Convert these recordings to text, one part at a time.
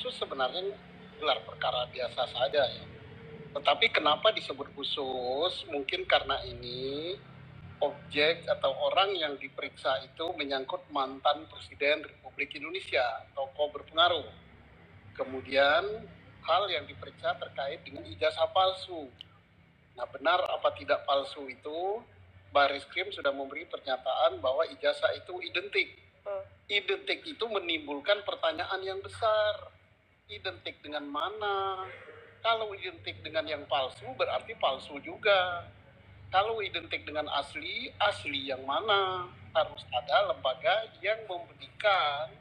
khusus sebenarnya gelar perkara biasa saja ya. Tetapi kenapa disebut khusus? Mungkin karena ini objek atau orang yang diperiksa itu menyangkut mantan Presiden Republik Indonesia, tokoh berpengaruh. Kemudian hal yang diperiksa terkait dengan ijazah palsu. Nah, benar apa tidak palsu itu, Baris Krim sudah memberi pernyataan bahwa ijazah itu identik. Identik itu menimbulkan pertanyaan yang besar. Identik dengan mana? Kalau identik dengan yang palsu berarti palsu juga. Kalau identik dengan asli, asli yang mana? Harus ada lembaga yang memberikan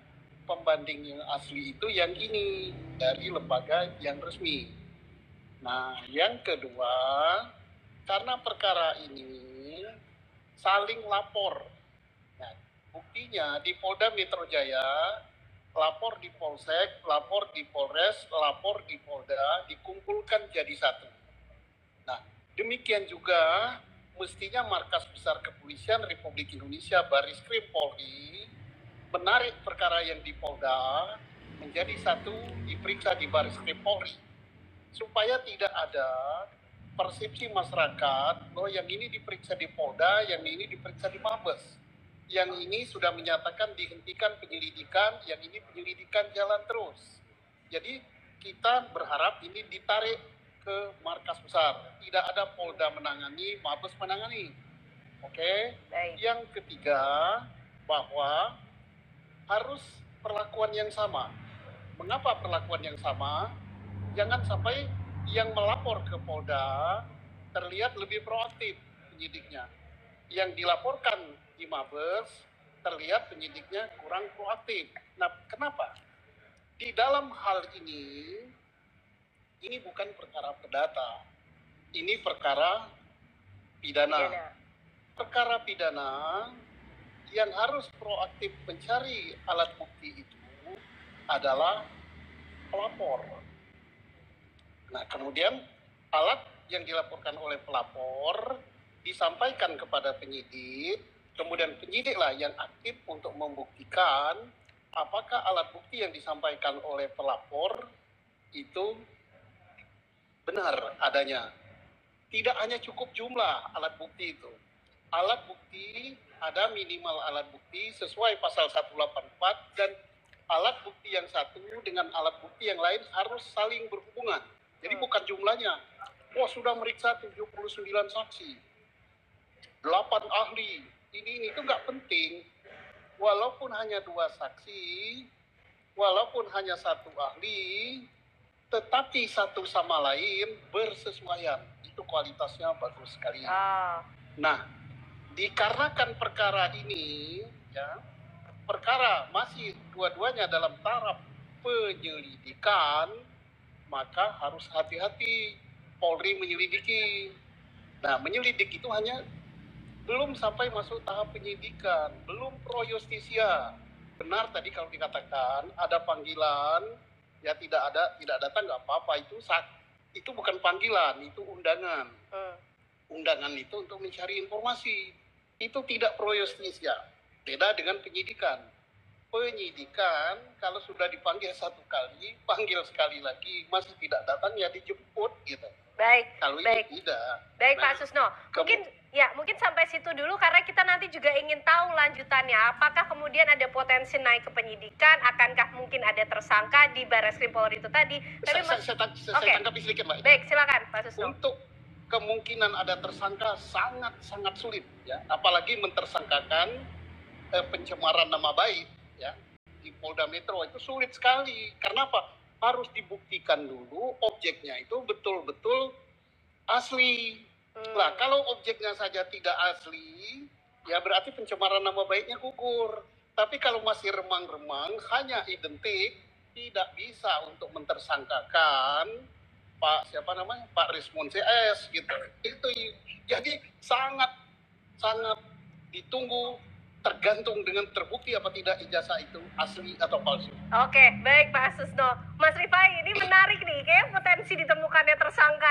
pembanding yang asli itu yang ini dari lembaga yang resmi. Nah, yang kedua, karena perkara ini saling lapor. Nah, buktinya di Polda Metro Jaya, lapor di Polsek, lapor di Polres, lapor di Polda, dikumpulkan jadi satu. Nah, demikian juga mestinya Markas Besar Kepolisian Republik Indonesia Baris Krim Polri menarik perkara yang di Polda menjadi satu diperiksa di Baris Krim Polri supaya tidak ada persepsi masyarakat bahwa yang ini diperiksa di Polda, yang ini diperiksa di Mabes. Yang ini sudah menyatakan dihentikan penyelidikan, yang ini penyelidikan jalan terus. Jadi kita berharap ini ditarik ke markas besar. Tidak ada Polda menangani, Mabes menangani. Oke. Yang ketiga, bahwa harus perlakuan yang sama. Mengapa perlakuan yang sama? Jangan sampai yang melapor ke Polda terlihat lebih proaktif penyidiknya. Yang dilaporkan di Mabes terlihat penyidiknya kurang proaktif. Nah, kenapa? Di dalam hal ini bukan perkara perdata. Ini perkara pidana. Perkara pidana yang harus proaktif mencari alat bukti itu adalah pelapor. Nah, kemudian alat yang dilaporkan oleh pelapor disampaikan kepada penyidik, kemudian penyidiklah yang aktif untuk membuktikan apakah alat bukti yang disampaikan oleh pelapor itu benar adanya. Tidak hanya cukup jumlah alat bukti itu. Alat bukti, ada minimal alat bukti sesuai pasal 184 dan alat bukti yang satu dengan alat bukti yang lain harus saling berhubungan. Jadi bukan jumlahnya. Wah, sudah meriksa 79 saksi. 8 ahli. Ini itu nggak penting. Walaupun hanya 2 saksi, walaupun hanya 1 ahli, tetapi satu sama lain bersesuaian. Itu kualitasnya bagus sekali. Nah, dikarenakan perkara ini, ya, perkara masih dua-duanya dalam taraf penyelidikan, maka harus hati-hati Polri menyelidiki. Nah, menyelidik itu hanya belum sampai masuk tahap penyidikan, belum pro justisia. Benar tadi kalau dikatakan ada panggilan, ya tidak datang nggak apa-apa, itu bukan panggilan, itu undangan. Undangan itu untuk mencari informasi. Itu tidak pro justisia. Beda dengan penyidikan. Penyidikan kalau sudah dipanggil 1 kali, panggil sekali lagi, masih tidak datang ya dijemput gitu. Baik. Kalau baik. ini tidak. Baik, Pak Susno. Mungkin sampai situ dulu karena kita nanti juga ingin tahu lanjutannya. Apakah kemudian ada potensi naik ke penyidikan? Akankah mungkin ada tersangka di Baris Krim Polri itu tadi? Saya tanggapi sedikit, Mbak. Baik, silakan, Pak Susno. Untuk kemungkinan ada tersangka sangat sulit, ya. Apalagi mentersangkakan pencemaran nama baik, ya, di Polda Metro itu sulit sekali. Karena apa? Harus dibuktikan dulu objeknya itu betul-betul asli. Nah, kalau objeknya saja tidak asli, ya berarti pencemaran nama baiknya gugur. Tapi kalau masih remang-remang, hanya identik, tidak bisa untuk mentersangkakan Pak Rismon CS gitu. Itu jadi sangat ditunggu, tergantung dengan terbukti apa tidak ijazah itu asli atau palsu. Oke, baik Pak Susno. Mas Rifai, ini menarik nih, kayaknya potensi ditemukannya tersangka